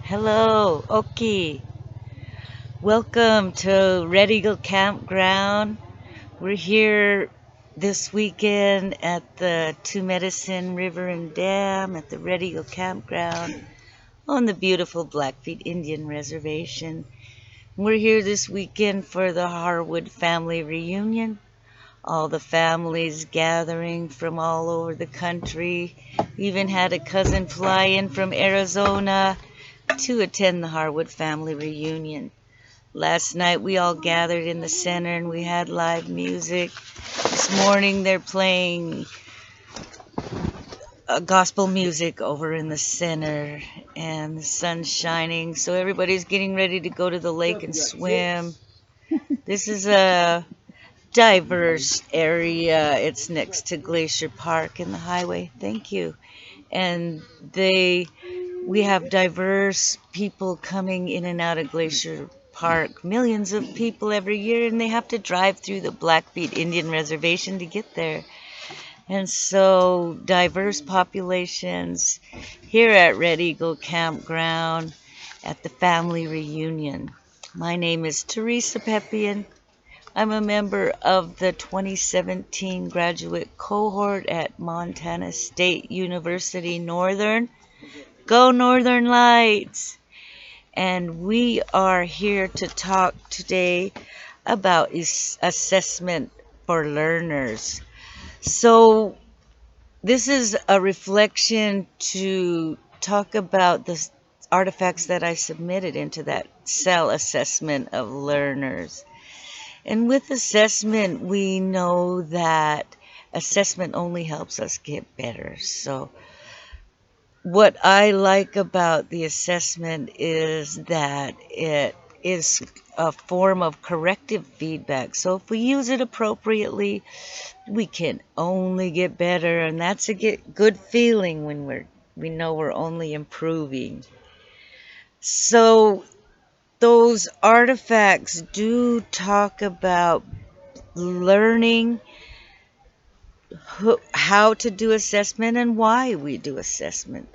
Hello, Oki. Welcome to Red Eagle Campground. We're here this weekend at the Two Medicine River and Dam at the Red Eagle Campground on the beautiful Blackfeet Indian Reservation. We're here this weekend for the Harwood family reunion. All the families gathering from all over the country. We even had a cousin fly in from Arizona to attend the Harwood family reunion. Last night we all gathered in the center and we had live music. This morning they're playing gospel music over in the center and the sun's shining, so everybody's getting ready to go to the lake and swim. This is a diverse area. It's next to Glacier Park and the highway. Thank you. And we have diverse people coming in and out of Glacier Park, millions of people every year, and they have to drive through the Blackfeet Indian Reservation to get there. And so, diverse populations here at Red Eagle Campground at the family reunion. My name is Teresa Peppian. I'm a member of the 2017 Graduate Cohort at Montana State University Northern. Go Northern Lights! And we are here to talk today about assessment for learners. So, this is a reflection to talk about the artifacts that I submitted into that cell assessment of learners. And with assessment, we know that assessment only helps us get better. So, what I like about the assessment is that it is a form of corrective feedback. So, if we use it appropriately, we can only get better, and that's a good feeling when we know we're only improving. So, those artifacts do talk about learning how to do assessment and why we do assessment.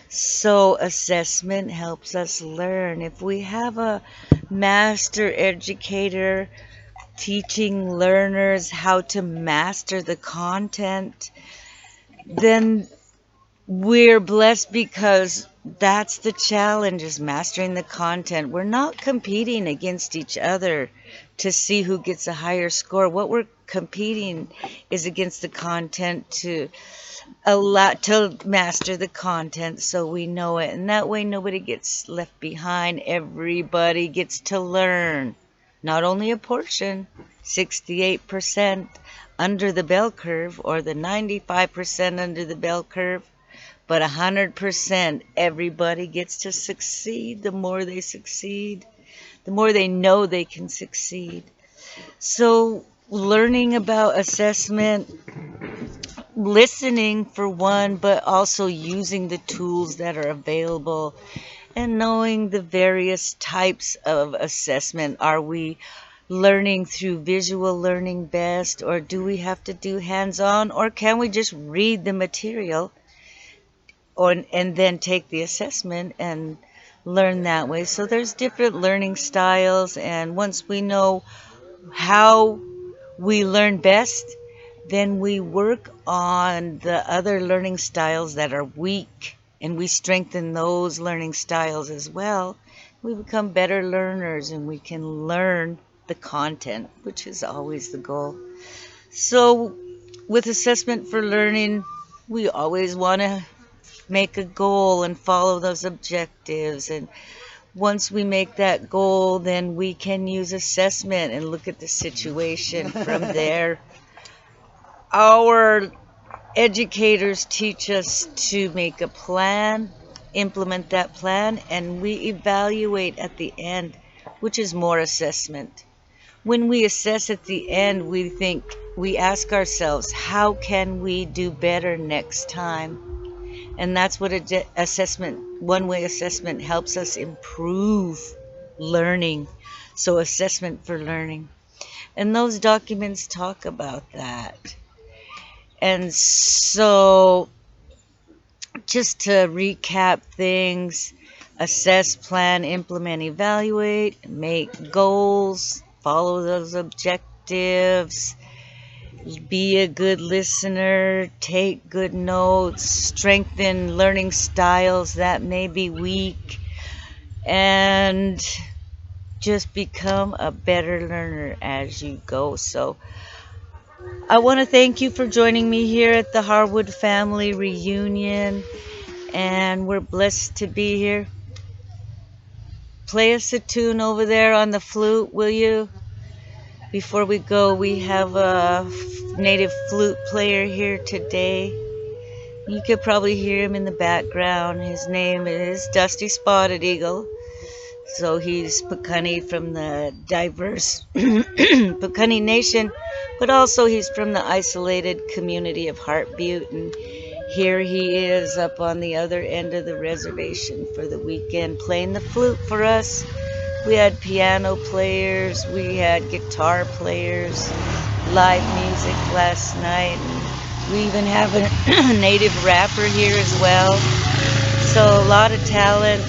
So, assessment helps us learn. If we have a master educator teaching learners how to master the content, then we're blessed because that's the challenge, is mastering the content. We're not competing against each other to see who gets a higher score. What we're competing is against the content to master the content so we know it. And that way nobody gets left behind. Everybody gets to learn. Not only a portion, 68% under the bell curve, or the 95% under the bell curve, but 100%, everybody gets to succeed. The more they succeed, the more they know they can succeed. So, learning about assessment, listening for one, but also using the tools that are available and knowing the various types of assessment. Are we learning through visual learning best, or do we have to do hands-on, or can we just read the material and then take the assessment and learn that way? So there's different learning styles, and once we know how we learn best, then we work on the other learning styles that are weak, and we strengthen those learning styles as well. We become better learners and we can learn the content, which is always the goal. So, with assessment for learning, we always want to make a goal and follow those objectives. And once we make that goal, then we can use assessment and look at the situation from there. Our educators teach us to make a plan, implement that plan, and we evaluate at the end, which is more assessment. When we assess at the end, we ask ourselves, how can we do better next time? And that's what one-way assessment helps us improve learning. So, assessment for learning. And those documents talk about that. And so, just to recap things, assess, plan, implement, evaluate, make goals, follow those objectives, be a good listener, take good notes, strengthen learning styles that may be weak, and just become a better learner as you go. So I want to thank you for joining me here at the Harwood Family Reunion, and we're blessed to be here. Play us a tune over there on the flute, will you? Before we go, we have a native flute player here today. You could probably hear him in the background. His name is Dusty Spotted Eagle. So he's Pekani from the diverse Pekani Nation, but also he's from the isolated community of Heart Butte. And here he is up on the other end of the reservation for the weekend playing the flute for us. We had piano players, we had guitar players, live music last night. And we even have a native rapper here as well. So a lot of talent,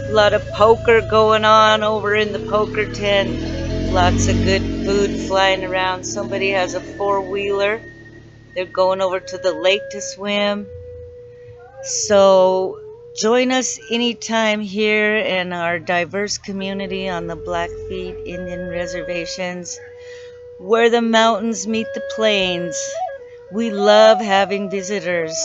a lot of poker going on over in the poker tent. Lots of good food flying around. Somebody has a four-wheeler. They're going over to the lake to swim. So join us anytime here in our diverse community on the Blackfeet Indian reservations, where the mountains meet the plains. We love having visitors.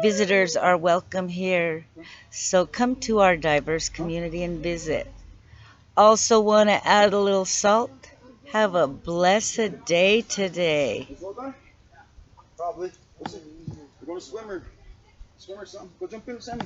Visitors are welcome here. So come to our diverse community and visit. Also want to add a little salt. Have a blessed day today. Probably. We're going to swimmer. Swimmer something. Go jump in, Sammy.